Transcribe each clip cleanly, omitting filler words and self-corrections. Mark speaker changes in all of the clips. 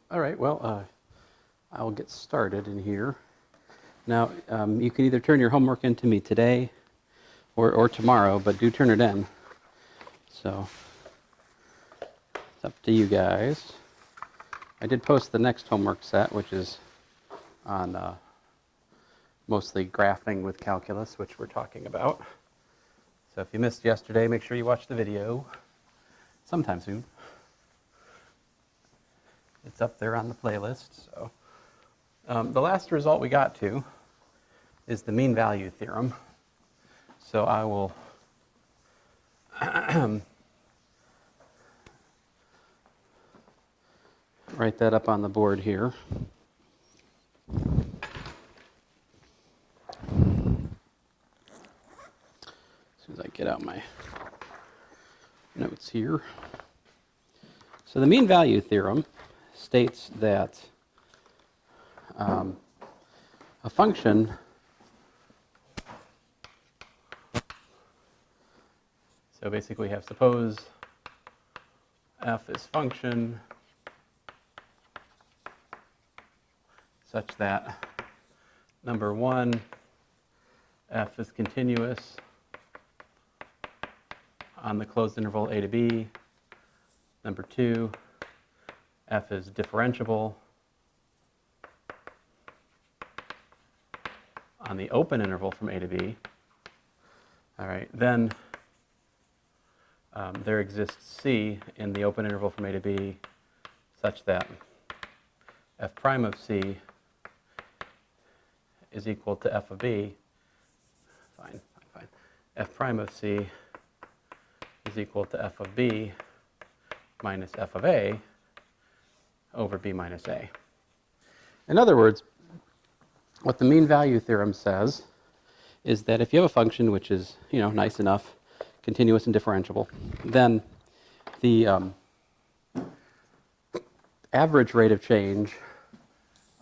Speaker 1: All right, well, I'll get started in here. Now, you can either turn your homework in to me today or tomorrow, but do turn it in. So, it's up to you guys. I did post the next homework set, which is on mostly graphing with calculus, which we're talking about. So if you missed yesterday, make sure you watch the video sometime soon. It's up there on the playlist. So the last result we got to is the mean value theorem. So I will write that up on the board here. As soon as I get out my notes here. So the mean value theorem states that a function so basically we have suppose f is function such that number one, f is continuous on the closed interval a to b. Number two, f is differentiable on the open interval from a to b. All right, then there exists c in the open interval from a to b such that f prime of c is equal to f of b. Fine. F prime of c is equal to f of b minus f of a over b minus a. In other words, what the mean value theorem says is that if you have a function which is, nice enough, continuous and differentiable, then the average rate of change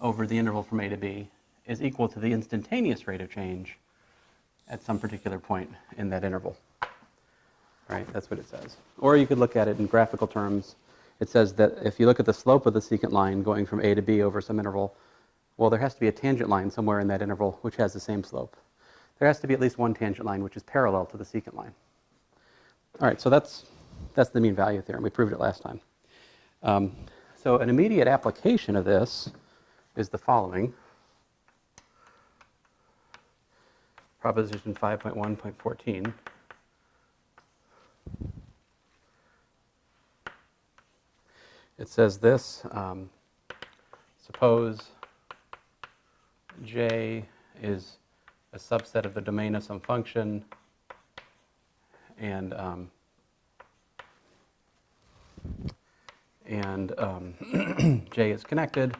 Speaker 1: over the interval from a to b is equal to the instantaneous rate of change at some particular point in that interval. Right? That's what it says. Or you could look at it in graphical terms. It says that if you look at the slope of the secant line going from a to b over some interval, well, there has to be a tangent line somewhere in that interval which has the same slope. There has to be at least one tangent line which is parallel to the secant line. All right, so that's the mean value theorem. We proved it last time. So an immediate application of this is the following. Proposition 5.1.14. It says this, suppose J is a subset of the domain of some function and J is connected,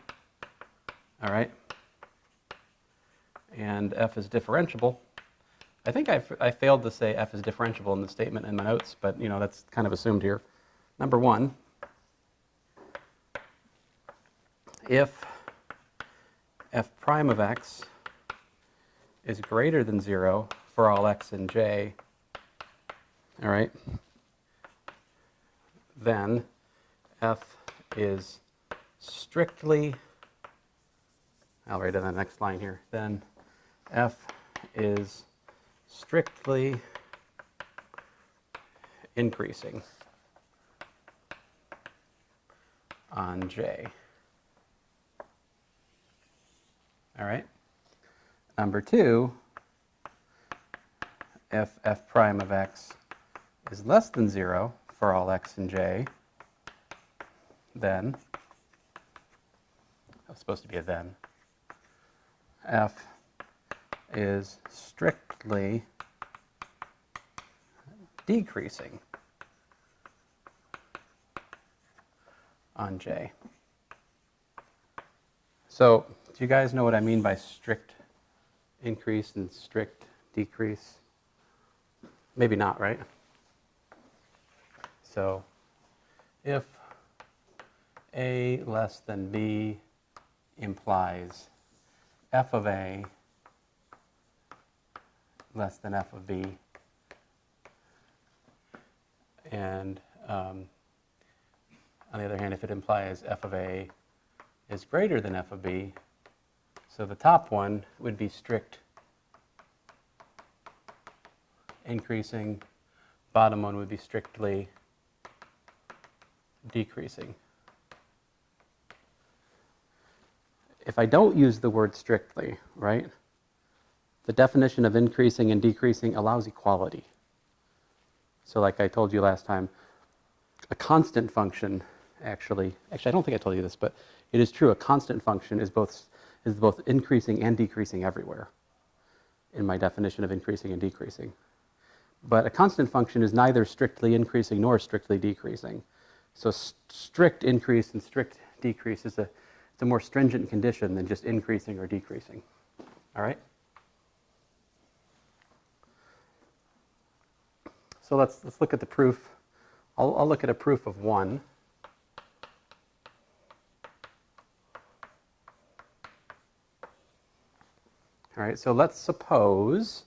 Speaker 1: all right, and F is differentiable. I think I failed to say F is differentiable in the statement in my notes, but that's kind of assumed here. Number one, if f prime of x is greater than 0 for all x in J, all right, then f is strictly, I'll write it on the next line here, then f is strictly increasing on J. All right. Number two, if f prime of x is less than 0 for all x in J, then, it's supposed to be a then, f is strictly decreasing on J. So, do you guys know what I mean by strict increase and strict decrease? Maybe not, right? So, if A less than B implies f of A less than f of B, and on the other hand, if it implies f of A is greater than f of b. So the top one would be strict increasing, bottom one would be strictly decreasing. If I don't use the word strictly, right, the definition of increasing and decreasing allows equality. So like I told you last time, a constant function actually I don't think I told you this, but it is true, a constant function is both increasing and decreasing everywhere in my definition of increasing and decreasing. But a constant function is neither strictly increasing nor strictly decreasing. So strict increase and strict decrease is it's a more stringent condition than just increasing or decreasing. All right? So let's look at the proof. I'll look at a proof of 1. All right, so let's suppose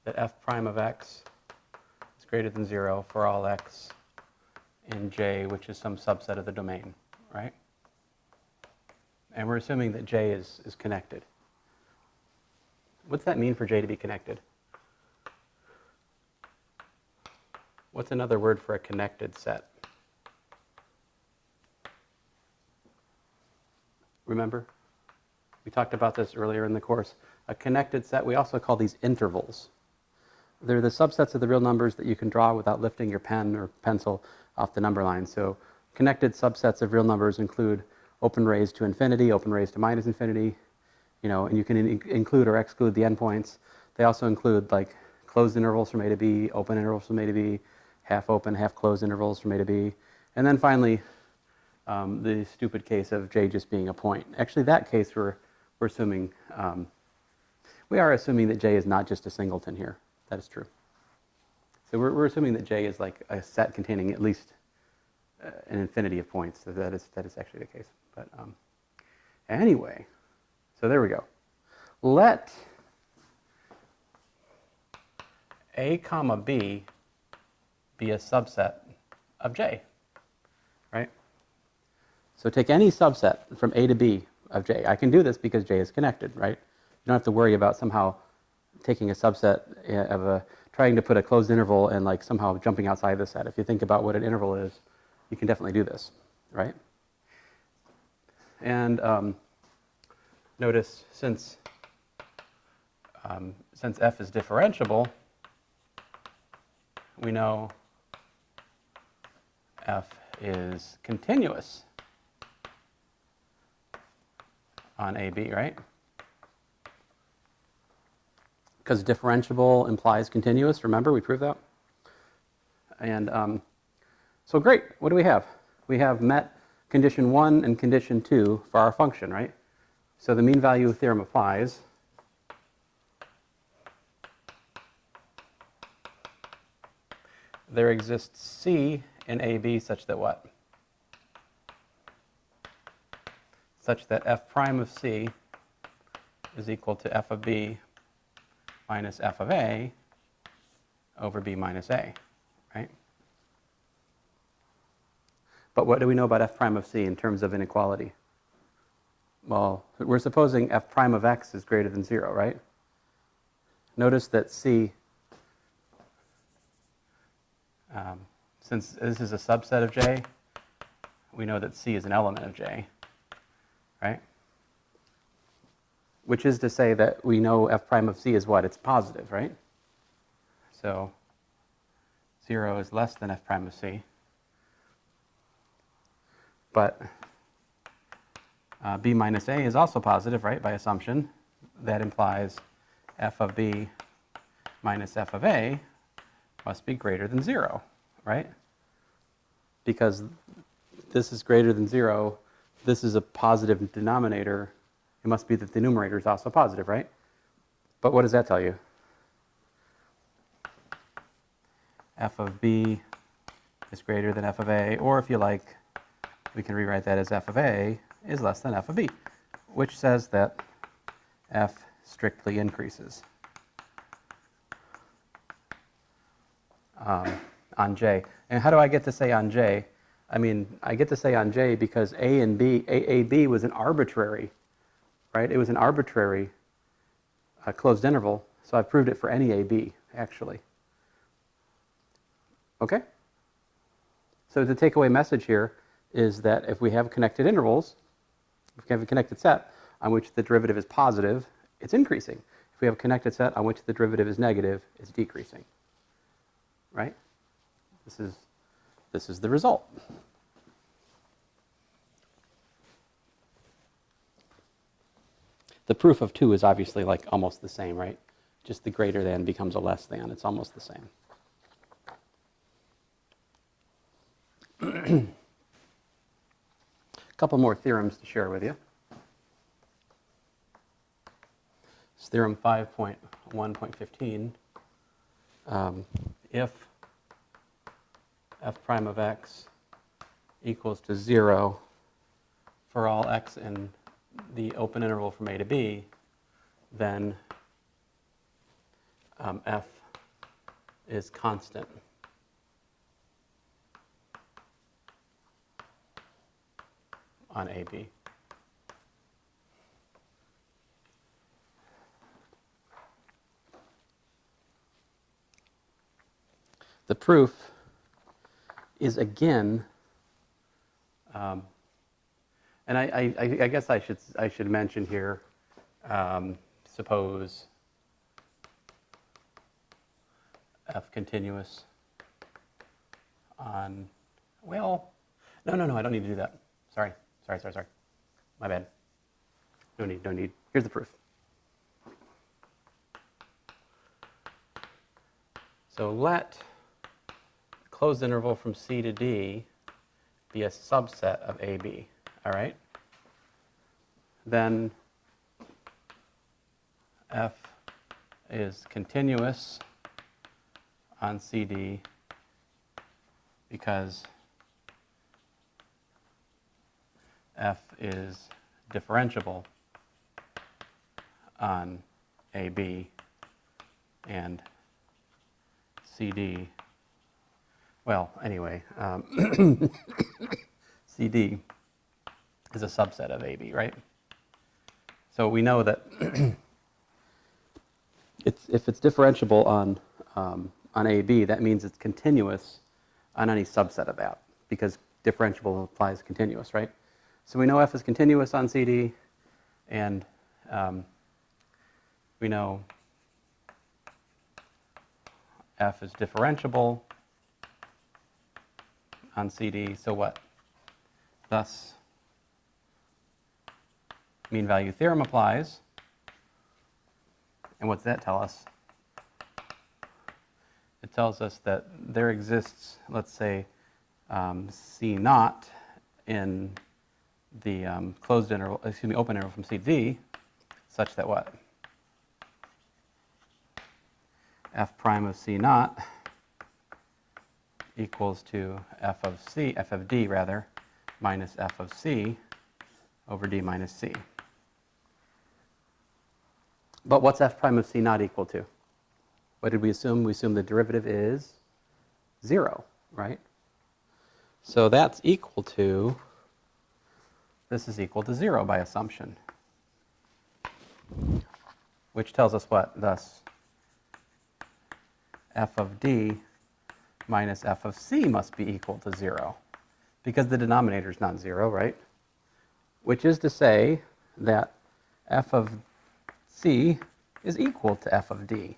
Speaker 1: that f prime of x is greater than 0 for all x in J, which is some subset of the domain, right? And we're assuming that J is connected. What's that mean for J to be connected? What's another word for a connected set? Remember? We talked about this earlier in the course. A connected set, we also call these intervals. They're the subsets of the real numbers that you can draw without lifting your pen or pencil off the number line. So connected subsets of real numbers include open raised to infinity, open raised to minus infinity, and you can include or exclude the endpoints. They also include like closed intervals from A to B, open intervals from A to B, half open, half closed intervals from A to B. And then finally, the stupid case of J just being a point. Actually, that case we're assuming, we are assuming that J is not just a singleton here. That is true. So we're assuming that J is like a set containing at least an infinity of points. So that is actually the case. But anyway, so there we go. Let A comma B be a subset of J, right? So take any subset from A to B of J. I can do this because J is connected, right? You don't have to worry about somehow taking a subset of trying to put a closed interval and like somehow jumping outside the set. If you think about what an interval is, you can definitely do this, right? And notice since f is differentiable, we know f is continuous on AB, right? Because differentiable implies continuous. Remember, we proved that. And so great. What do we have? We have met condition 1 and condition 2 for our function, right? So the mean value theorem applies. There exists C in AB such that what? Such that f prime of C is equal to f of B minus f of A over B minus A, right? But what do we know about f prime of C in terms of inequality? Well, we're supposing f prime of x is greater than 0, right? Notice that C, since this is a subset of J, we know that C is an element of J, right? Which is to say that we know f prime of C is what? It's positive, right? So 0 is less than f prime of C. But B minus A is also positive, right, by assumption. That implies f of B minus f of A must be greater than 0, right? Because this is greater than 0, this is a positive denominator. It must be that the numerator is also positive, right? But what does that tell you? F of B is greater than f of A, or if you like, we can rewrite that as f of A is less than f of B, which says that f strictly increases on J. And how do I get to say on J? I mean, I get to say on J because AB was an arbitrary, right? It was an arbitrary closed interval, so I've proved it for any AB, actually. Okay? So the takeaway message here is that if we have connected intervals, if we have a connected set on which the derivative is positive, it's increasing. If we have a connected set on which the derivative is negative, it's decreasing. Right? This is the result. The proof of 2 is obviously like almost the same, right? Just the greater than becomes a less than. It's almost the same. A couple more theorems to share with you. It's theorem 5.1.15. If f prime of x equals to 0 for all x in the open interval from a to b, then f is constant. On AB. The proof is again, and I guess I should mention here, suppose f continuous on, well, no, I don't need to do that. Sorry. My bad. No need. Here's the proof. So let closed interval from C to D be a subset of AB, all right? Then f is continuous on CD because f is differentiable on AB and CD. Well, anyway, CD is a subset of AB, right? So we know that if it's differentiable on AB, that means it's continuous on any subset of that, because differentiable implies continuous, right? So we know f is continuous on CD, and we know f is differentiable on CD, so what? Thus, mean value theorem applies. And what's that tell us? It tells us that there exists, let's say, C naught in the open interval from C to D, such that what? F prime of C naught equals to f of D rather, minus f of C over D minus C. But what's f prime of C naught equal to? What did we assume? We assumed the derivative is 0, right? So that's equal to, this is equal to 0 by assumption. Which tells us what? Thus, f of D minus f of C must be equal to 0, because the denominator is not 0, right? Which is to say that f of C is equal to f of D.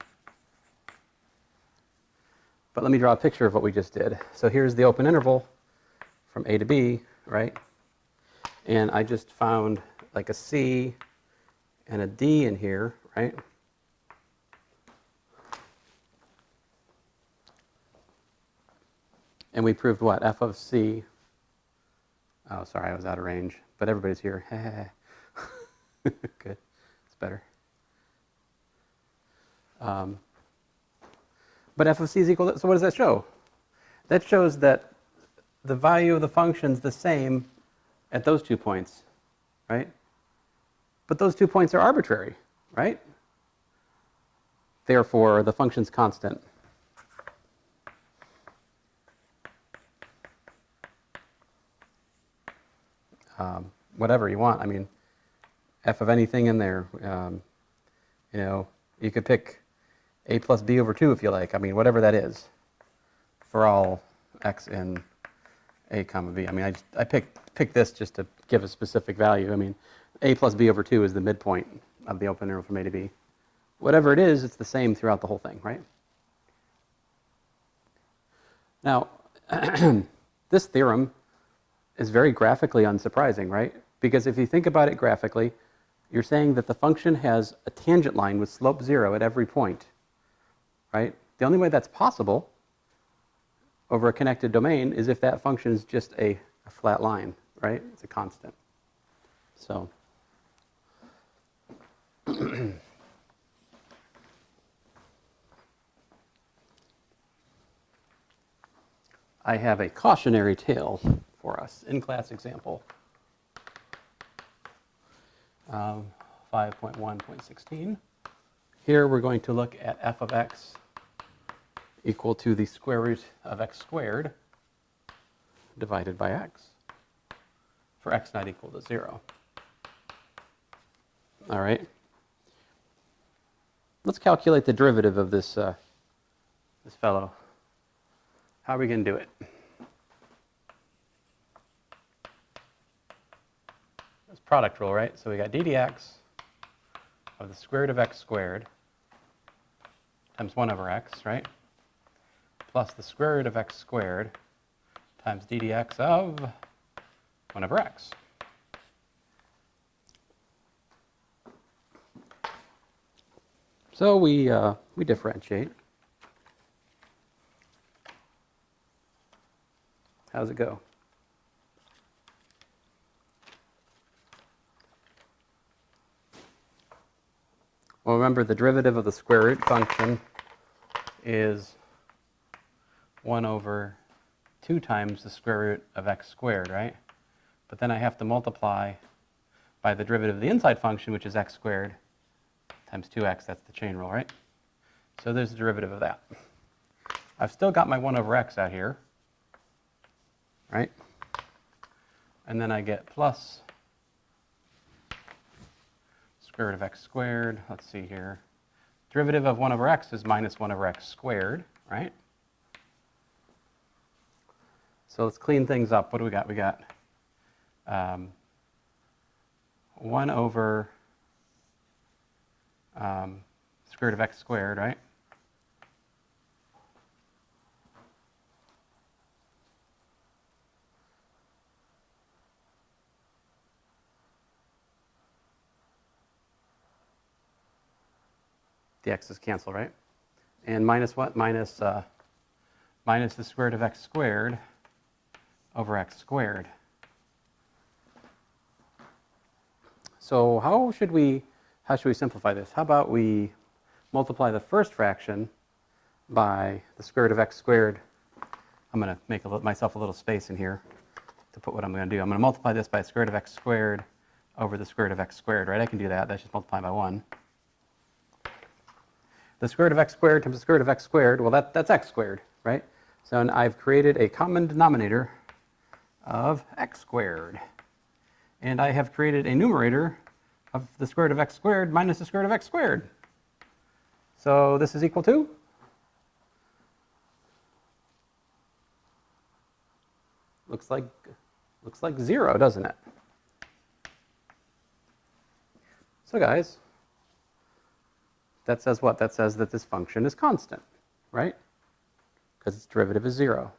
Speaker 1: But let me draw a picture of what we just did. So here's the open interval from A to B, right? And I just found like a C and a D in here, right? And we proved what? F of C. Oh, sorry, I was out of range. But everybody's here. Good. It's better. But f of c is equal to, so what does that show? That shows that the value of the function's the same at those 2 points, right? But those 2 points are arbitrary, right? Therefore, the function's constant. whatever you want. I mean, f of anything in there. You know, you could pick a plus b over 2 if you like. I mean, whatever that is for all x in a comma b. I mean, I picked this just to give a specific value. I mean, a plus b over 2 is the midpoint of the open interval from a to b. Whatever it is, it's the same throughout the whole thing, right? Now, this theorem is very graphically unsurprising, right? Because if you think about it graphically, you're saying that the function has a tangent line with slope 0 at every point, right? The only way that's possible over a connected domain is if that function is just a flat line, right? It's a constant. So I have a cautionary tale for us, in-class example. 5.1.16. Here we're going to look at f of x equal to the square root of x squared divided by x for x not equal to 0. All right. Let's calculate the derivative of this, this fellow. How are we going to do it? It's product rule, right? So we got d dx of the square root of x squared times 1 over x, right? Plus the square root of x squared times d dx of 1 over x. So we differentiate. How's it go? Well, remember the derivative of the square root function is 1 over 2 times the square root of x squared, right? But then I have to multiply by the derivative of the inside function, which is x squared times 2x. That's the chain rule, right? So there's the derivative of that. I've still got my 1 over x out here, right? And then I get plus square root of x squared. Let's see here. Derivative of 1 over x is minus 1 over x squared, right? So let's clean things up. What do we got? We got 1 over square root of x squared, right? The x's cancel, right? And minus what? Minus the square root of x squared over x squared. So how should we simplify this? How about we multiply the first fraction by the square root of x squared. I'm going to make myself a little space in here to put what I'm going to do. I'm going to multiply this by the square root of x squared over the square root of x squared, right? I can do that. That's just multiplying by 1. The square root of x squared times the square root of x squared, well, that's x squared, right? So I've created a common denominator of x squared. And I have created a numerator of the square root of x squared minus the square root of x squared. So this is equal to? Looks like 0, doesn't it? So guys, that says what? That says that this function is constant, right? Because its derivative is 0.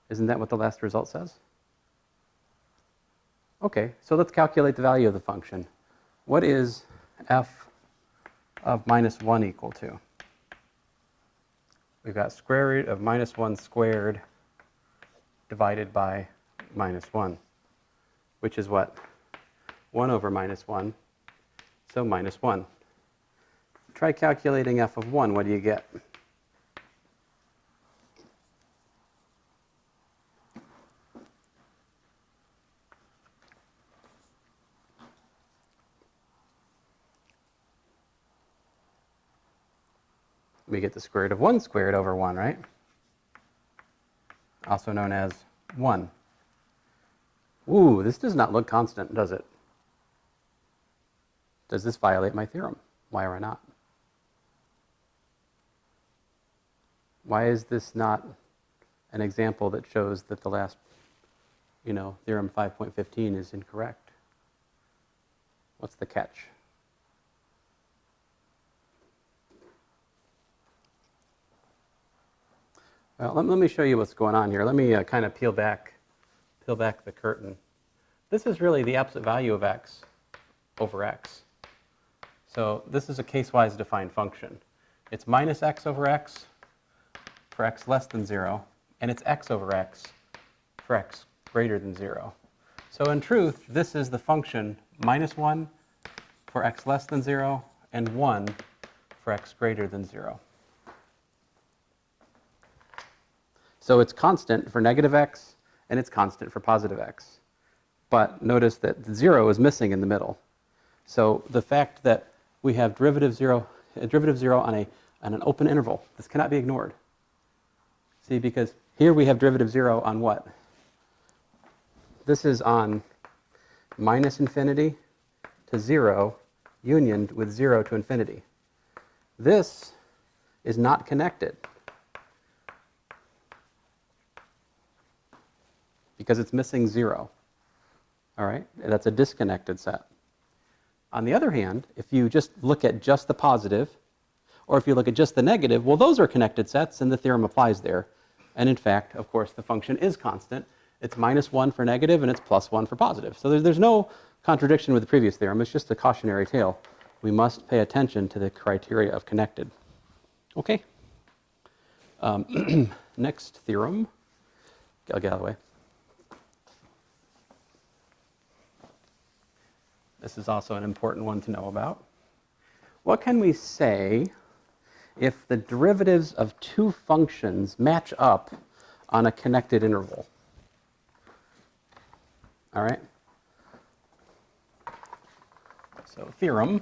Speaker 1: Isn't that what the last result says? Okay, so let's calculate the value of the function. What is f of minus 1 equal to? We've got square root of minus 1 squared divided by minus 1, which is what? 1 over minus 1, so minus 1. Try calculating f of 1. What do you get? We get the square root of 1 squared over 1, right? Also known as 1. Ooh, this does not look constant, does it? Does this violate my theorem? Why or why not? Why is this not an example that shows that the last, theorem 5.15 is incorrect? What's the catch? Well, let me show you what's going on here. Let me kind of peel back the curtain. This is really the absolute value of x over x. So this is a case-wise defined function. It's minus x over x for x less than 0, and it's x over x for x greater than 0. So in truth, this is the function minus 1 for x less than 0 and 1 for x greater than 0. So it's constant for negative x, and it's constant for positive x. But notice that 0 is missing in the middle. So the fact that we have derivative 0 on an open interval, this cannot be ignored. See, because here we have derivative 0 on what? This is on minus infinity to 0, unioned with 0 to infinity. This is not connected because it's missing 0. All right? That's a disconnected set. On the other hand, if you just look at just the positive, or if you look at just the negative, well, those are connected sets, and the theorem applies there. And in fact, of course, the function is constant. It's minus 1 for negative, and it's plus 1 for positive. So there's no contradiction with the previous theorem. It's just a cautionary tale. We must pay attention to the criteria of connected. Okay. Next theorem. I'll get out of the way. This is also an important one to know about. What can we say if the derivatives of two functions match up on a connected interval? All right? So theorem,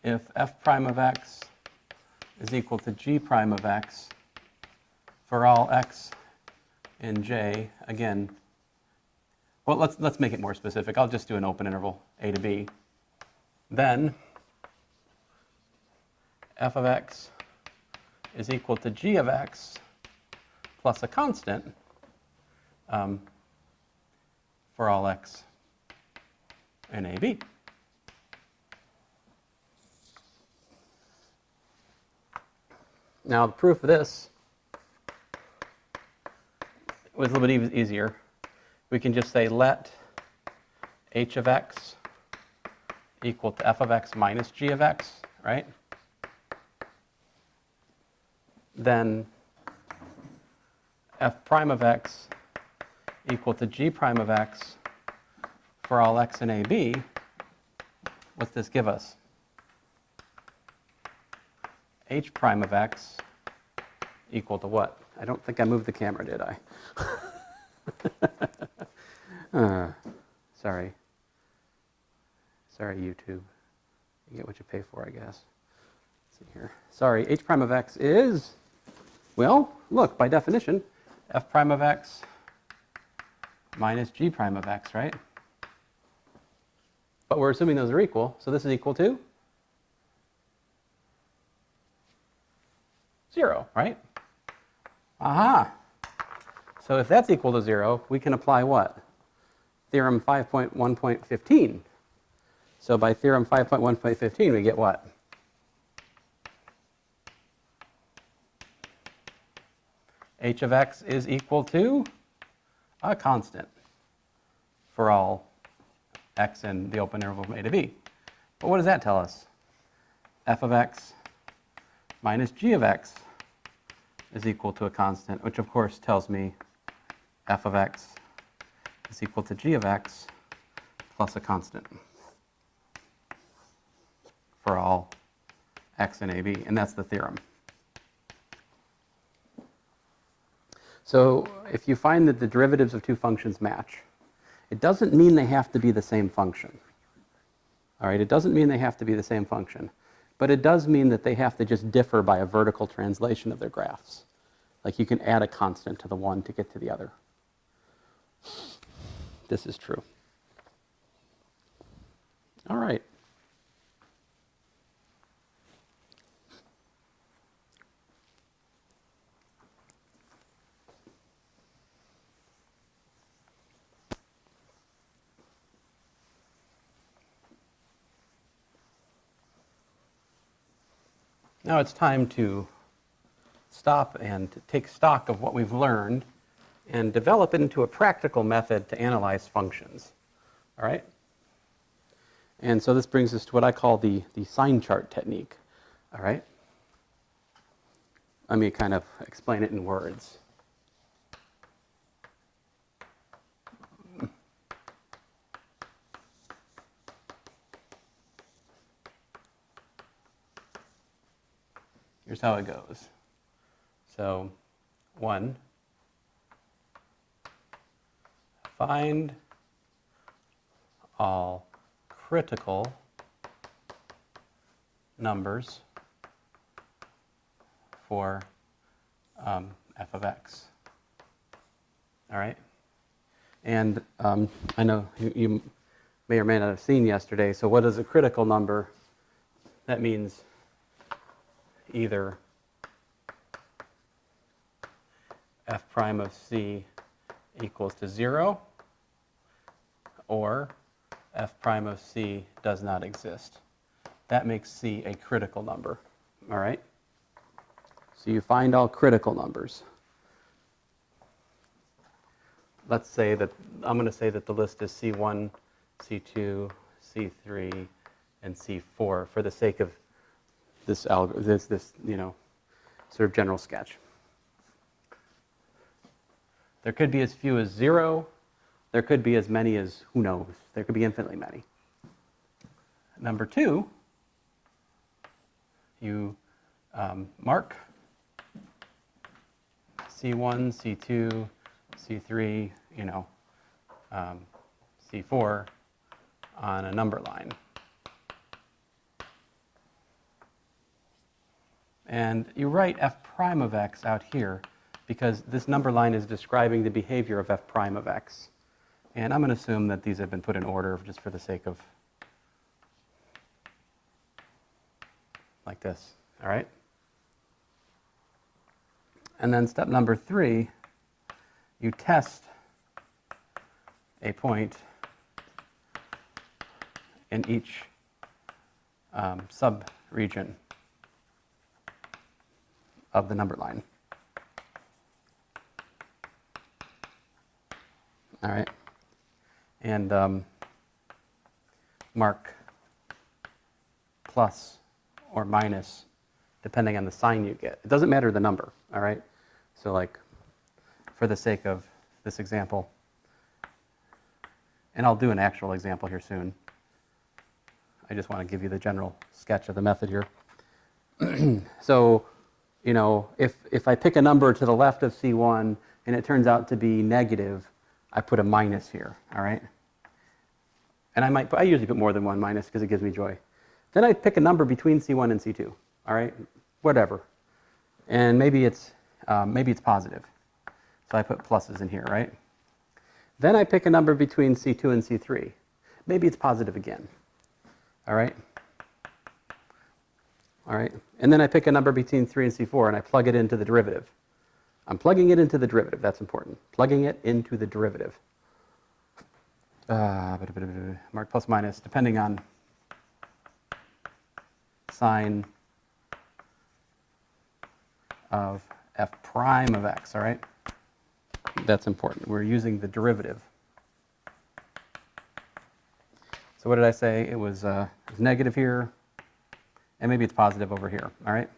Speaker 1: if f prime of x is equal to g prime of x for all x in j, again, well, let's make it more specific. I'll just do an open interval, a to b. Then f of x is equal to g of x plus a constant for all x in a, b. Now, the proof of this was a little bit easier. We can just say let h of x equal to f of x minus g of x, right? Then f prime of x equal to g prime of x for all x in AB. What's this give us? H prime of x equal to what? I don't think I moved the camera, did I? Sorry. Sorry, YouTube. You get what you pay for, I guess. Let's see here. Sorry, h prime of x is, well, look, by definition, f prime of x minus g prime of x, right? But we're assuming those are equal, so this is equal to 0, right? Aha! So if that's equal to 0, we can apply what? Theorem 5.1.15. So by theorem 5.1.15, we get what? H of x is equal to a constant for all x in the open interval from a to b. But what does that tell us? F of x minus g of x is equal to a constant, which of course tells me f of x is equal to g of x plus a constant for all x in AB, and that's the theorem. So if you find that the derivatives of two functions match, it doesn't mean they have to be the same function. All right, it doesn't mean they have to be the same function, but it does mean that they have to just differ by a vertical translation of their graphs. Like you can add a constant to the one to get to the other. this is true. All right. Now it's time to stop and take stock of what we've learned and develop it into a practical method to analyze functions. All right? And so this brings us to what I call the sign chart technique. All right? Let me kind of explain it in words. Here's how it goes. So, 1, find all critical numbers for f of x. All right? And I know you may or may not have seen yesterday, so what is a critical number? That means either f prime of c equals to 0, or f prime of c does not exist. That makes c a critical number. All right? So you find all critical numbers. Let's say that, I'm going to say that the list is C1, C2, C3, and C4 for the sake of this you know, sort of general sketch. There could be as few as 0. There could be as many as, who knows, there could be infinitely many. Number 2, you mark C1, C2, C3, you know, C4 on a number line. And you write f prime of x out here because this number line is describing the behavior of f prime of x. And I'm going to assume that these have been put in order just for the sake of, like this, all right? And then step number 3, you test a point in each sub-region of the number line. All right? And mark plus or minus depending on the sign you get. It doesn't matter the number, all right? So like, for the sake of this example, and I'll do an actual example here soon. I just want to give you the general sketch of the method here. So, you know, if I pick a number to the left of C1 and it turns out to be negative, I put a minus here, all right? And I usually put more than one minus because it gives me joy. Then I pick a number between C1 and C2, all right? Whatever. And maybe it's positive. So I put pluses in here, right? Then I pick a number between C2 and C3. Maybe it's positive again, all right? All right, and then I pick a number between 3 and C4 and I plug it into the derivative. I'm plugging it into the derivative, that's important. Plugging it into the derivative. Mark plus minus, depending on sign of f prime of x, all right? That's important. We're using the derivative. So what did I say? It was negative here, and maybe it's positive over here, all right?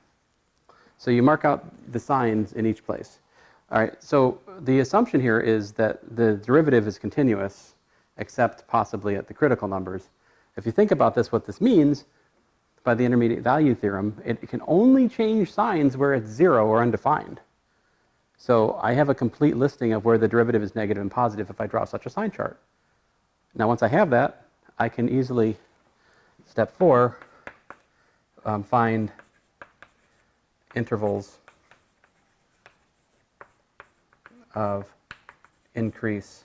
Speaker 1: So you mark out the signs in each place. All right, so the assumption here is that the derivative is continuous, except possibly at the critical numbers. If you think about this, what this means, by the intermediate value theorem, it can only change signs where it's 0 or undefined. So I have a complete listing of where the derivative is negative and positive if I draw such a sign chart. Now once I have that, I can easily, step 4, find intervals of increase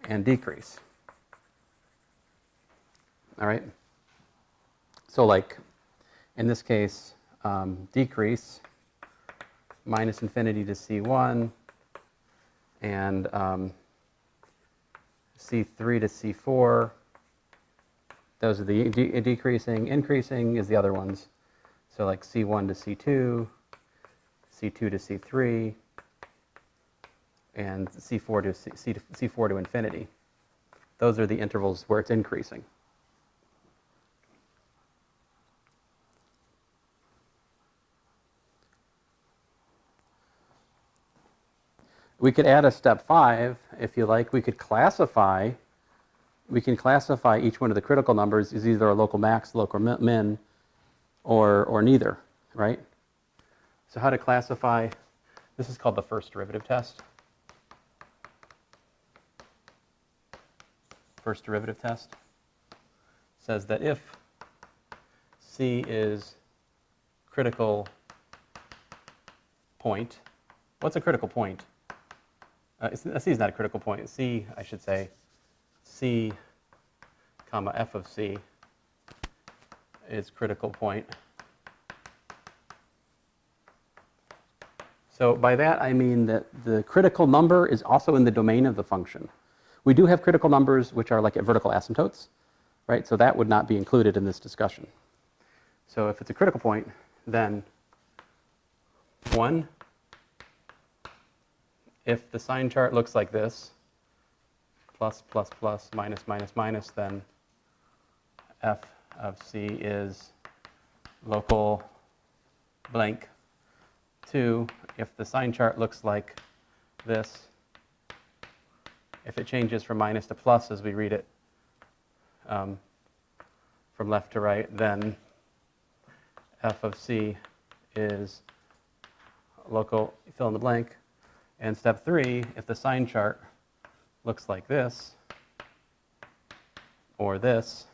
Speaker 1: and decrease. All right? So like, in this case, decrease minus infinity to C1 and C3 to C4. Those are the decreasing. Increasing is the other ones. So like C1 to C2, C2 to C3, and C4 to C4 to infinity. Those are the intervals where it's increasing. We could add a step 5 if you like. We can classify each one of the critical numbers as either a local max, local min, or neither, right? So how to classify, this is called the first derivative test. First derivative test says that if C is critical point, what's a critical point? C is not a critical point. C, I should say, C, comma, f of C is critical point. So by that I mean that the critical number is also in the domain of the function. We do have critical numbers which are like at vertical asymptotes, right? So that would not be included in this discussion. So if it's a critical point, then 1, if the sign chart looks like this, plus, plus, plus, minus, minus, minus, then f of C is local blank. 2, if the sign chart looks like this, if it changes from minus to plus as we read it from left to right, then f of C is local fill in the blank. And step 3, if the sign chart looks like this or this,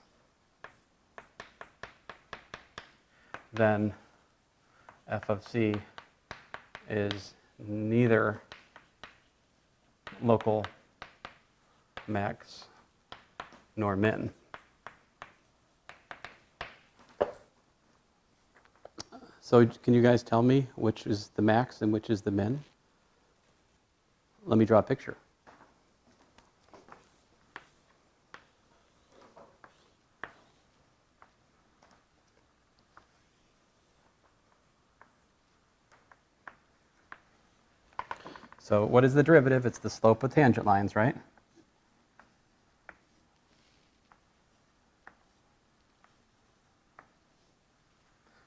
Speaker 1: then f of C is neither local max nor min. So can you guys tell me which is the max and which is the min? Let me draw a picture. So what is the derivative? It's the slope of tangent lines, right?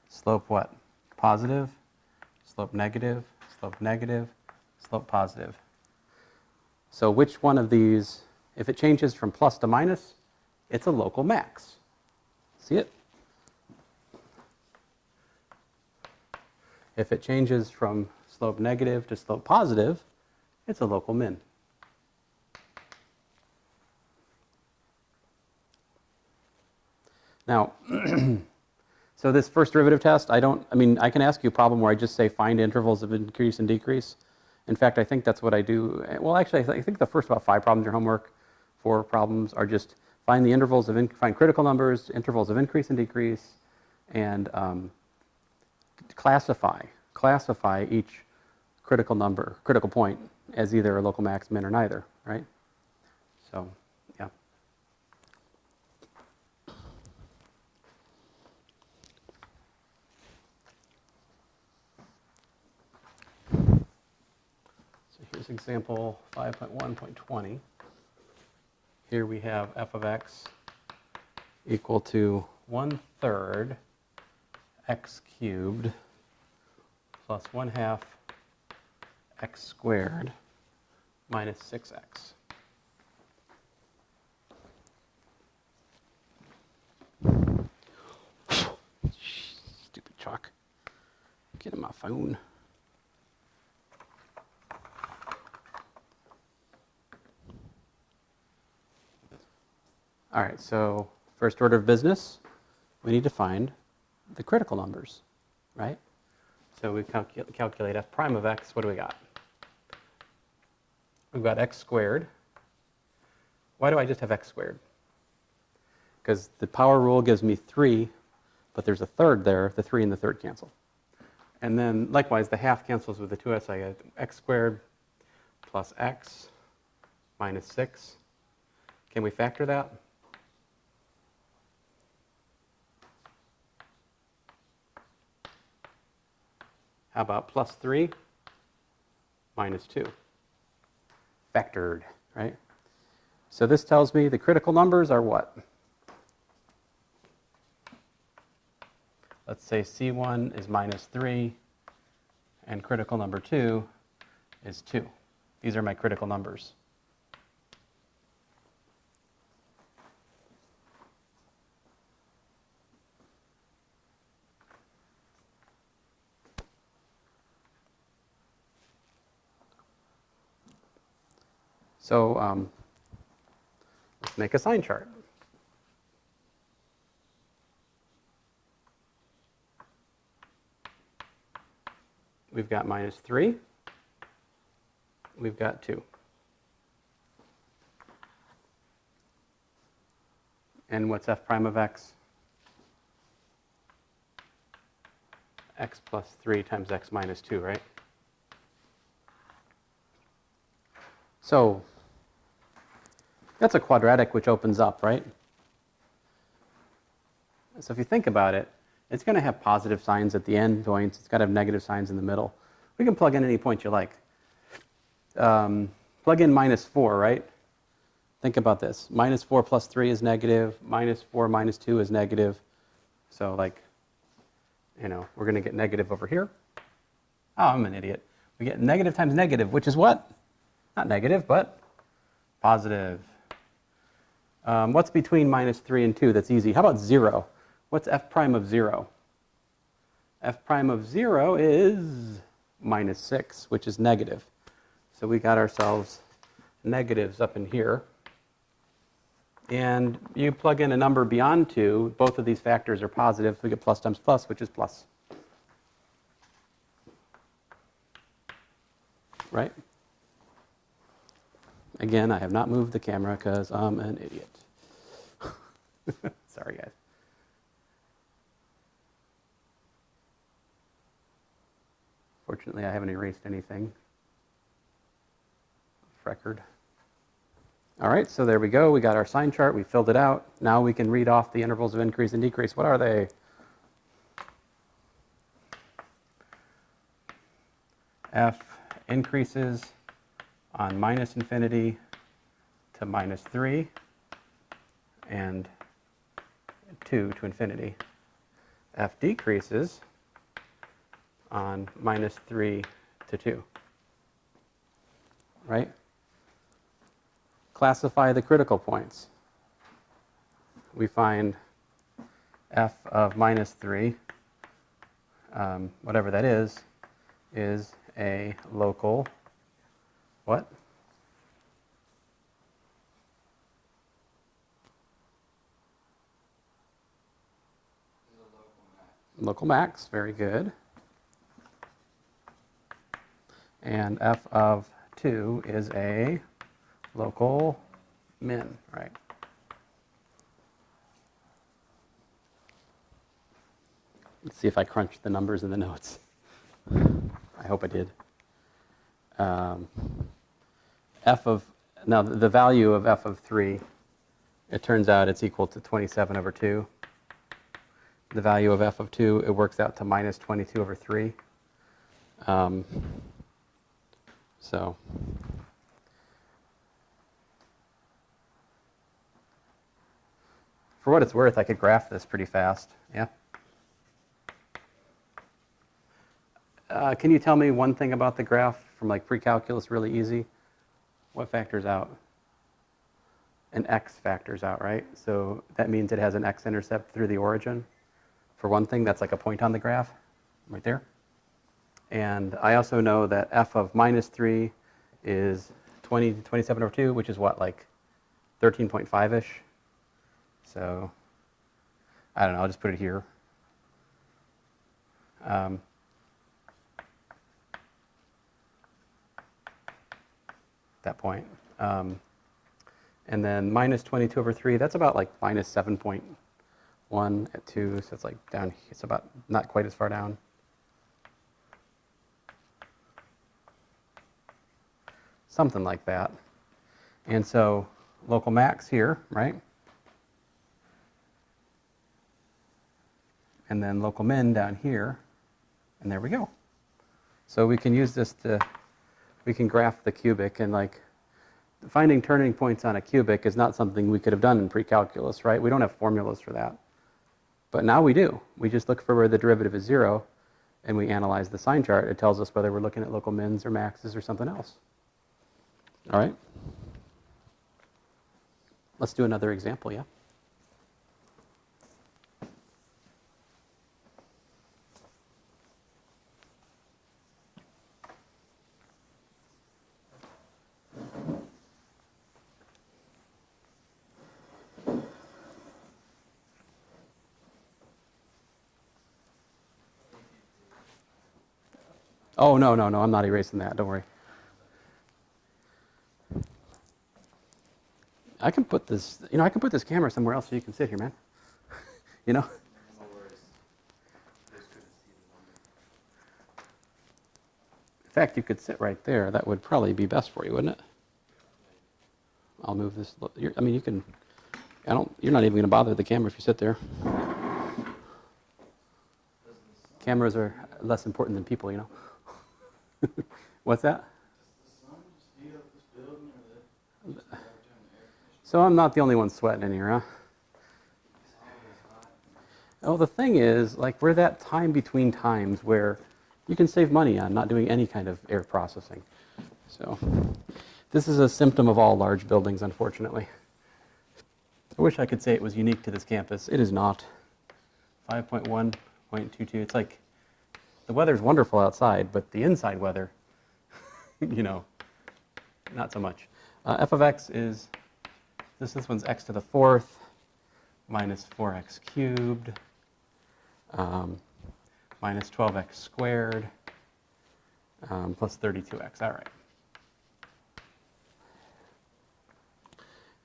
Speaker 1: Slope what? Positive, slope negative, slope negative, slope positive. So which one of these, if it changes from plus to minus, it's a local max. See it? If it changes from slope negative to slope positive, it's a local min. Now, so this first derivative test, I can ask you a problem where I just say find intervals of increase and decrease. In fact, I think that's what I do. Well, actually, I think the first about 5 problems in your homework, 4 problems are just find the intervals of, find critical numbers, intervals of increase and decrease, and classify each critical number, critical point as either a local max, min, or neither, right? So, yeah. Here's example 5.1.20. Here we have f of x equal to 1/3 x cubed plus 1/2 x squared minus 6x. Stupid chalk. Get in my phone. All right, so first order of business, we need to find the critical numbers, right? So we calculate f prime of x. What do we got? We've got x squared Why do I just have x squared? Because the power rule gives me 3, but there's a third there. The 3 and the third cancel. And then, likewise, the half cancels with the 2s. I get x squared plus x minus 6. Can we factor that? How about plus 3 minus 2? Factored, right? So this tells me the critical numbers are what? Let's say C1 is minus 3, and critical number 2 is 2. These are my critical numbers. So let's make a sign chart. We've got minus 3. We've got 2. And what's f prime of x? X plus 3 times x minus 2, right? So that's a quadratic which opens up, right? So if you think about it, it's going to have positive signs at the end points. It's got to have negative signs in the middle. We can plug in any point you like. Plug in minus 4, right? Think about this. Minus 4 plus 3 is negative. Minus 4 minus 2 is negative. So, like, you know, we're going to get negative over here. Oh, I'm an idiot. We get negative times negative, which is what? Not negative, but positive. What's between minus 3 and 2? That's easy. How about 0? What's f prime of 0? F prime of 0 is minus 6, which is negative. So we got ourselves negatives up in here. And you plug in a number beyond 2, both of these factors are positive. We get plus times plus, which is plus. Right? Again, I have not moved the camera because I'm an idiot. Sorry, guys. Fortunately, I haven't erased anything. Record. All right, so there we go. We got our sign chart. We filled it out. Now we can read off the intervals of increase and decrease. What are they? F increases on minus infinity to minus 3 and 2 to infinity. F decreases on minus 3 to 2. Right? Classify the critical points. We find f of minus 3, whatever that is a local, what? Local max, very good. And f of 2 is a local min, right? Let's see if I crunched the numbers in the notes. I hope I did. Now the value of f of 3, it turns out it's equal to 27 over 2. The value of f of 2, it works out to minus 22 over 3. So for what it's worth, I could graph this pretty fast. Yeah. Can you tell me one thing about the graph from like pre-calculus, really easy? What factors out? An x factors out, right? So that means it has an x-intercept through the origin. For one thing, that's like a point on the graph, right there. And I also know that f of minus 3 is 27 over 2, which is what, like 13.5-ish? So I don't know, I'll just put it here. That point. And then minus 22 over 3, that's about like minus 7.1 at 2, so it's like down, it's about not quite as far down. Something like that. And so local max here, right? And then local min down here, and there we go. So we can use this to, we can graph the cubic, and like finding turning points on a cubic is not something we could have done in pre-calculus, right? We don't have formulas for that. But now we do. We just look for where the derivative is 0, and we analyze the sign chart. It tells us whether we're looking at local mins or maxes or something else. All right? Let's do another example, yeah? Oh, no, no, no, I'm not erasing that. Don't worry. I can put this, I can put this camera somewhere else so you can sit here, man. You know?
Speaker 2: No worries. Just couldn't see the number.
Speaker 1: In fact, you could sit right there. That would probably be best for you, wouldn't it? I'll move this. I mean, you can, you're not even going to bother the camera if you sit there. Cameras are less important than people, you know? What's that?
Speaker 2: Does the sun just heat up this building, or that just turn the air conditioner?
Speaker 1: So I'm not the only one sweating in here, huh?
Speaker 2: It's always hot.
Speaker 1: Oh, the thing is, like, we're that time between times where you can save money on not doing any kind of air processing. So this is a symptom of all large buildings, unfortunately. I wish I could say it was unique to this campus. It is not. 5.1.22. It's like the weather's wonderful outside, but the inside weather, not so much. F of x is, this one's x to the 4th minus 4x cubed minus 12x squared plus 32x. All right.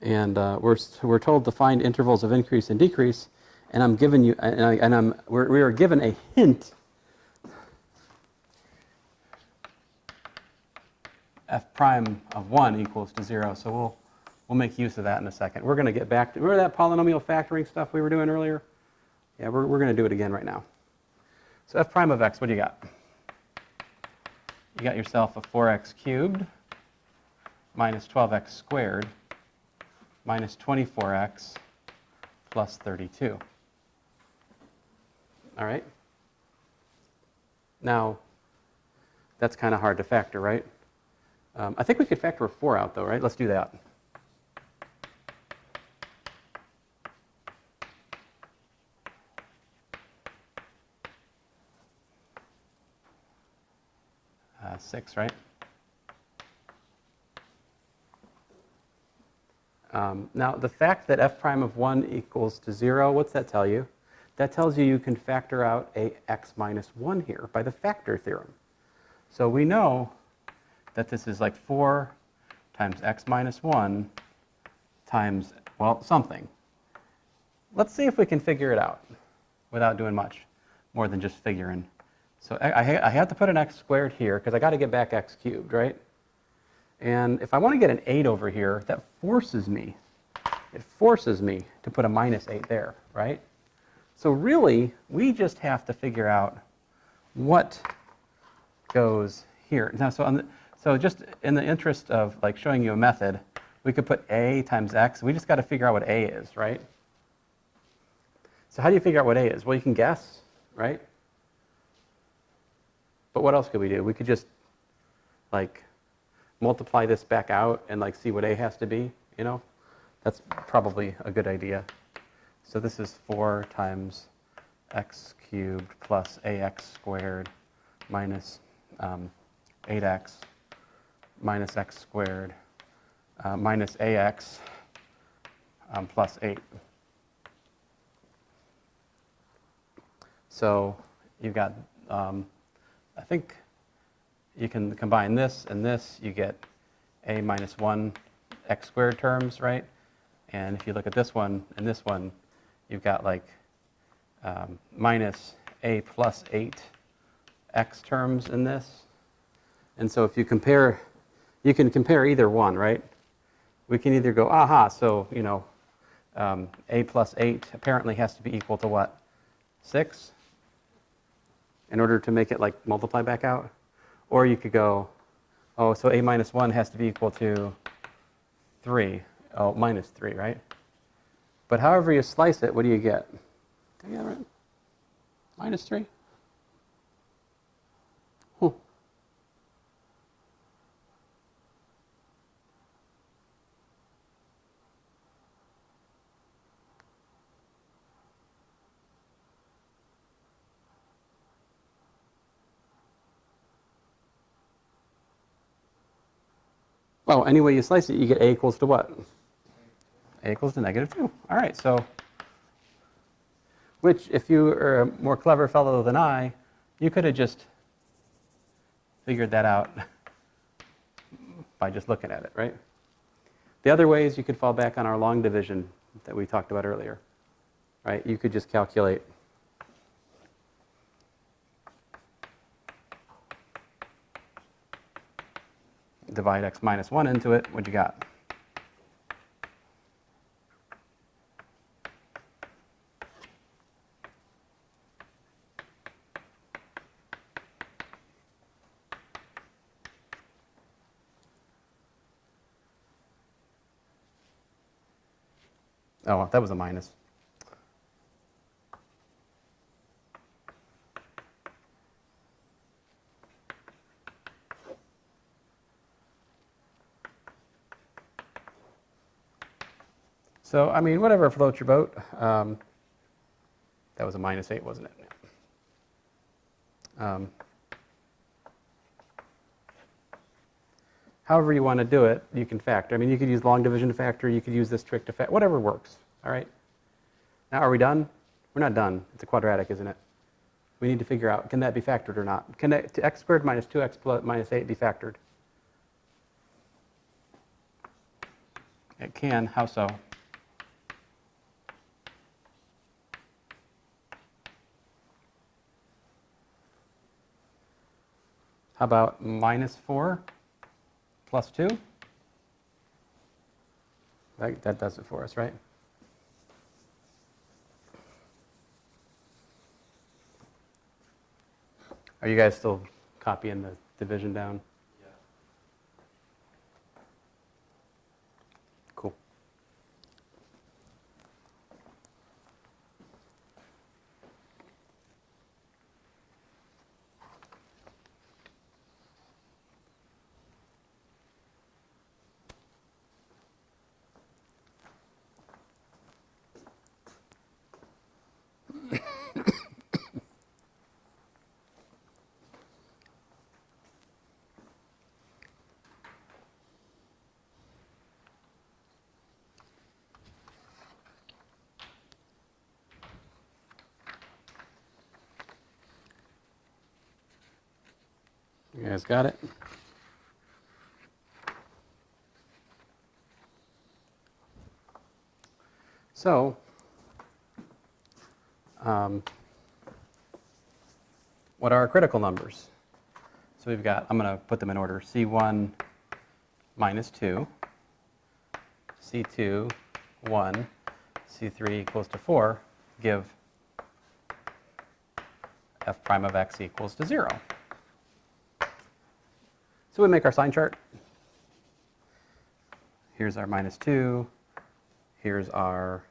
Speaker 1: And we're told to find intervals of increase and decrease, and I'm giving you, we are given a hint. F prime of 1 equals to 0, so we'll make use of that in a second. We're going to get back to, remember that polynomial factoring stuff we were doing earlier? Yeah, we're going to do it again right now. So f prime of x, what do you got? You got yourself a 4x cubed minus 12x squared minus 24x plus 32. All right? Now, that's kind of hard to factor, right? I think we could factor a 4 out, though, right? Let's do that. Six, right? Now, the fact that f prime of 1 equals to 0, what's that tell you? That tells you can factor out a x minus 1 here by the factor theorem. So we know that this is like 4 times x minus 1 times, well, something. Let's see if we can figure it out without doing much more than just figuring. So I have to put an x squared here because I got to get back x cubed, right? And if I want to get an 8 over here, that forces me, to put a minus 8 there, right? So really, we just have to figure out what goes here. Now, so just in the interest of like showing you a method, we could put a times x. We just got to figure out what a is, right? So how do you figure out what a is? Well, you can guess, right? But what else could we do? We could just like multiply this back out and like see what a has to be, That's probably a good idea. So this is 4 times x cubed plus ax squared minus 8x minus x squared minus ax plus 8. So you've got, I think you can combine this and this, you get a minus 1 x squared terms, right? And if you look at this one and this one, you've got like minus a plus 8x terms in this. And so if you compare, you can compare either one, right? We can either go, aha, so, you know, a plus 8 apparently has to be equal to what? 6 in order to make it like multiply back out. Or you could go, oh, so a minus 1 has to be equal to 3. Oh, minus 3, right? But however you slice it, what do you get? Did I get that right? Minus 3? Well, any way you slice it, you get a equals to what? A equals to -2. All right, so, which if you are a more clever fellow than I, you could have just figured that out by just looking at it, right? The other way is you could fall back on our long division that we talked about earlier, right? You could just calculate divide x minus 1 into it, what you got? Oh, that was a minus. So, I mean, whatever floats your boat. That was a -8, wasn't it? However you want to do it, you can factor. I mean, you could use long division to factor. You could use this trick to factor. Whatever works. All right. Now, are we done? We're not done. It's a quadratic, isn't it? We need to figure out, can that be factored or not? Can x squared minus 2x plus minus 8 be factored? It can. How so? How about -4 plus 2? That does it for us, right? Are you guys still copying the division down?
Speaker 2: Yeah.
Speaker 1: Cool. You guys got it? So, what are our critical numbers? So we've got, I'm going to put them in order, C1 minus 2, C2 1, C3 equals to 4, give f prime of x equals to 0. So we make our sign chart. Here's our -2. Here's our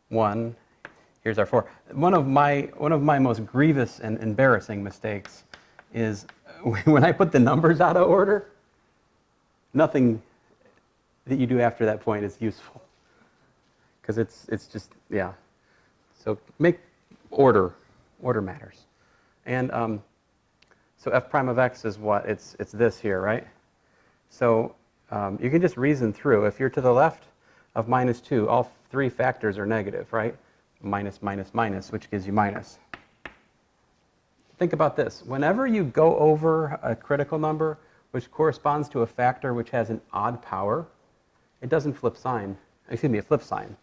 Speaker 1: 1. Here's our 4. One of my most grievous and embarrassing mistakes is when I put the numbers out of order, nothing that you do after that point is useful. Because it's just, yeah. So make order matters. And so f prime of x is what? It's this here, right? So you can just reason through. If you're to the left of -2, all three factors are negative, right? Minus, minus, minus, which gives you minus. Think about this. Whenever you go over a critical number, which corresponds to a factor which has an odd power, it doesn't flip sign excuse me, a flip sign.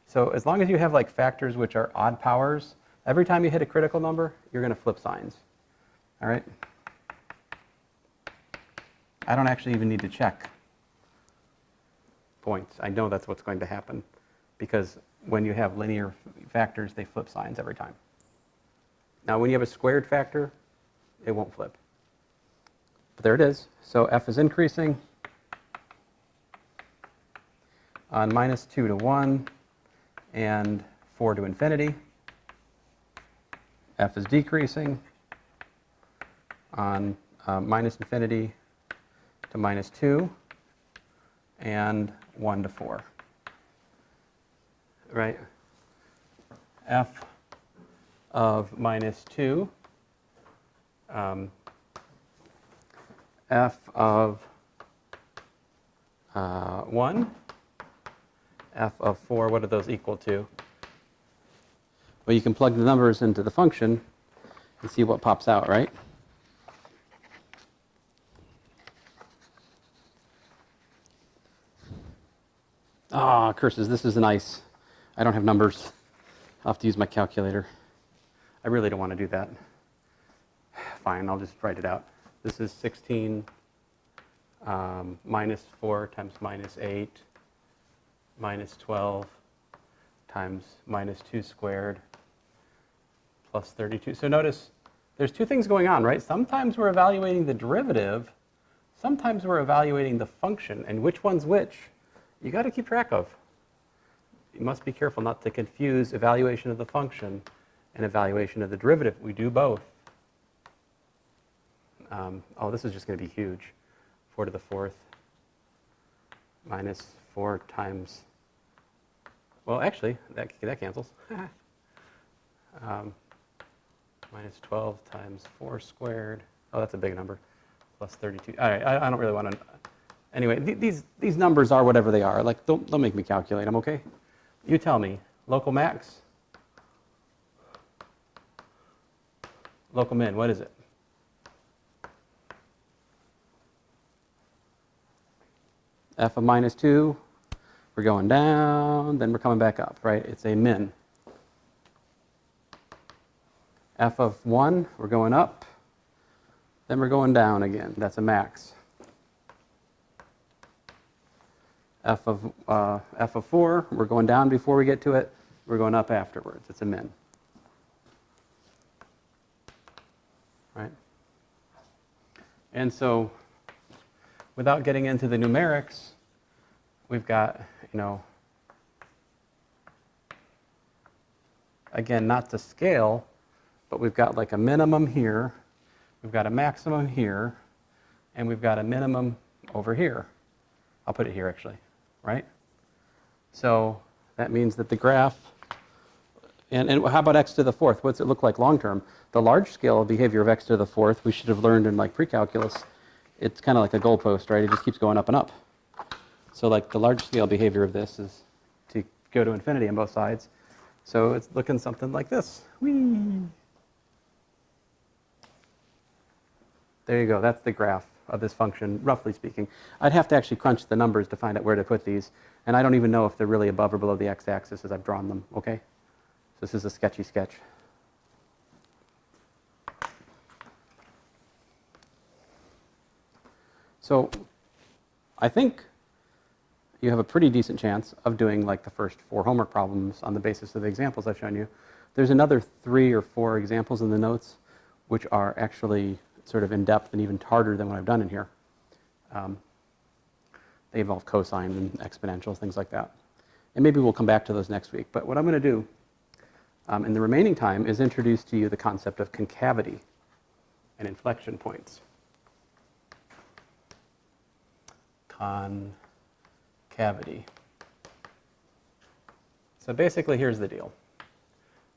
Speaker 1: So as long as you have like factors which are odd powers, every time you hit a critical number, you're going to flip signs. All right? I don't actually even need to check points. I know that's what's going to happen because when you have linear factors, they flip signs every time. Now, when you have a squared factor, it won't flip. But there it is. So f is increasing on -2 to 1 and 4 to infinity. F is decreasing on -infinity to -2 and 1 to 4. Right? F of -2, f of 1, f of 4, what are those equal to? Well, you can plug the numbers into the function and see what pops out, right? Ah, curses, this is nice. I don't have numbers. I'll have to use my calculator. I really don't want to do that. Fine, I'll just write it out. This is 16 minus 4 times -8 minus 12 times -2 squared plus 32. So notice there's two things going on, right? Sometimes we're evaluating the derivative. Sometimes we're evaluating the function. And which one's which, you got to keep track of. You must be careful not to confuse evaluation of the function and evaluation of the derivative. We do both. Oh, this is just going to be huge. 4 to the 4th minus 4 times, well, actually, that cancels. Minus 12 times 4 squared. Oh, that's a big number. Plus 32. All right, I don't really want to. Anyway, these numbers are whatever they are. Like, don't make me calculate them, okay? You tell me. Local max? Local min, what is it? F of -2, we're going down, then we're coming back up, right? It's a min. F of 1, we're going up, then we're going down again. That's a max. F of 4, we're going down before we get to it. We're going up afterwards. It's a min. Right? And so, without getting into the numerics, we've got, again, not to scale, but we've got like a minimum here, we've got a maximum here, and we've got a minimum over here. I'll put it here, actually, right? So that means that the graph, and how about x to the 4th? What's it look like long term? The large scale behavior of x to the 4th, we should have learned in like pre-calculus. It's kind of like a goalpost, right? It just keeps going up and up. So like the large scale behavior of this is to go to infinity on both sides. So it's looking something like this. Whee! There you go. That's the graph of this function, roughly speaking. I'd have to actually crunch the numbers to find out where to put these. And I don't even know if they're really above or below the x-axis as I've drawn them, okay? So this is a sketchy sketch. So I think you have a pretty decent chance of doing like the first 4 homework problems on the basis of the examples I've shown you. There's another 3 or 4 examples in the notes which are actually sort of in depth and even harder than what I've done in here. They involve cosine and exponentials, things like that. And maybe we'll come back to those next week. But what I'm going to do in the remaining time is introduce to you the concept of concavity and inflection points. Concavity. So basically, here's the deal.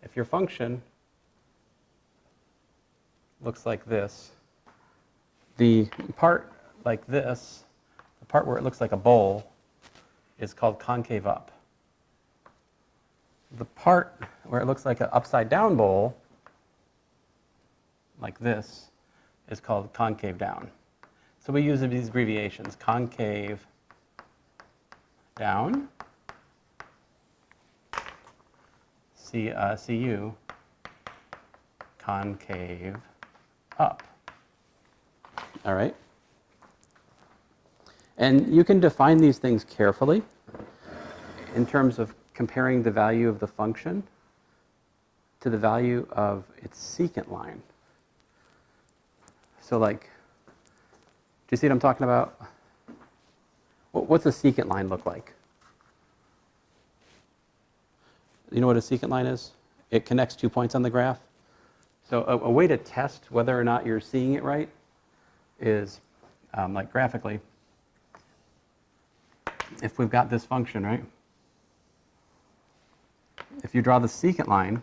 Speaker 1: If your function looks like this, the part like this, the part where it looks like a bowl, is called concave up. The part where it looks like an upside down bowl, like this, is called concave down. So we use these abbreviations, concave down CU concave up. All right? And you can define these things carefully in terms of comparing the value of the function to the value of its secant line. So like, do you see what I'm talking about? What's a secant line look like? You know what a secant line is? It connects 2 points on the graph. So a way to test whether or not you're seeing it right is, like graphically, if we've got this function, right? If you draw the secant line,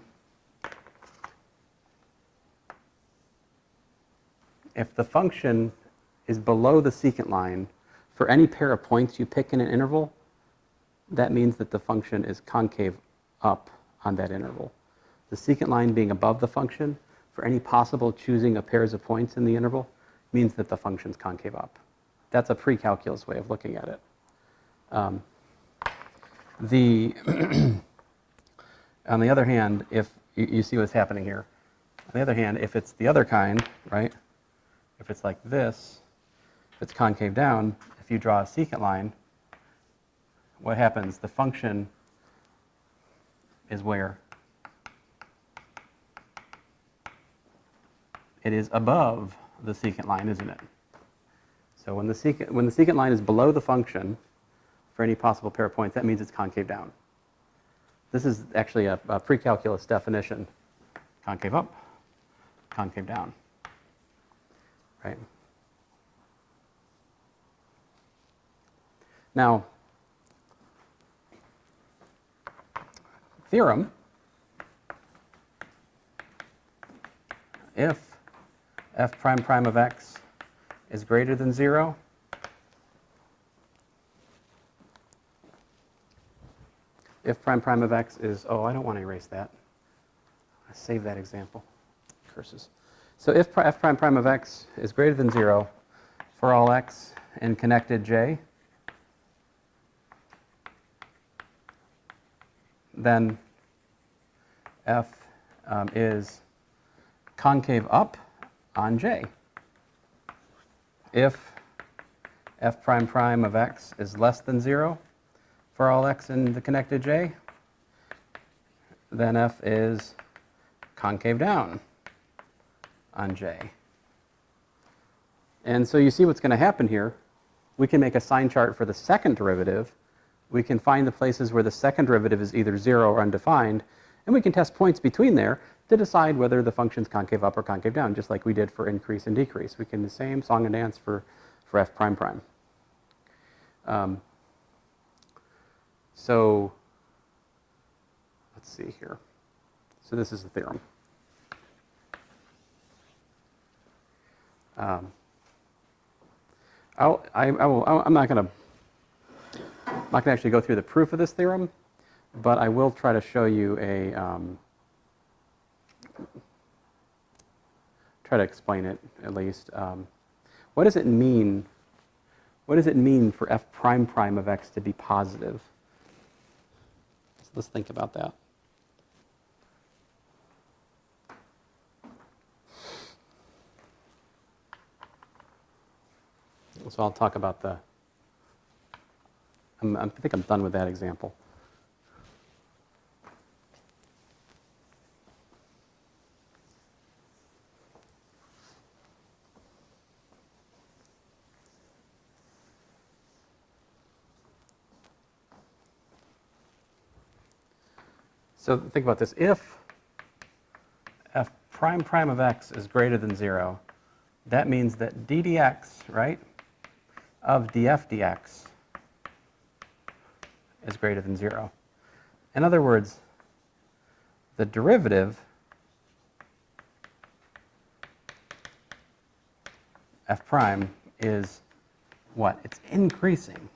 Speaker 1: if the function is below the secant line for any pair of points you pick in an interval, that means that the function is concave up on that interval. The secant line being above the function for any possible choosing of pairs of points in the interval means that the function's concave up. That's a pre-calculus way of looking at it. On the other hand, if you see what's happening here, on the other hand, if it's the other kind, right? If it's like this, if it's concave down, if you draw a secant line, what happens? The function is where? It is above the secant line, isn't it? So when the secant line is below the function for any possible pair of points, that means it's concave down. This is actually a pre-calculus definition. Concave up, concave down, right? Now, theorem, if f prime prime of x is greater than 0, if prime prime of x is, oh, I don't want to erase that. I save that example. Curses. So if f prime prime of x is greater than 0 for all x in connected J, then f is concave up on J. If f prime prime of x is less than 0 for all x in the connected J, then f is concave down on J. And so you see what's going to happen here. We can make a sign chart for the second derivative. We can find the places where the second derivative is either 0 or undefined, and we can test points between there to decide whether the function's concave up or concave down, just like we did for increase and decrease. We can do the same song and dance for f prime prime. So let's see here. So this is the theorem. I'm not going to actually go through the proof of this theorem, but I will try to show you try to explain it at least. What does it mean? What does it mean for f prime prime of x to be positive? Let's think about that. So I'll talk about I think I'm done with that example. So think about this. If f prime prime of x is greater than 0, that means that d dx, right, of df dx is greater than 0. In other words, the derivative f prime is what? It's increasing.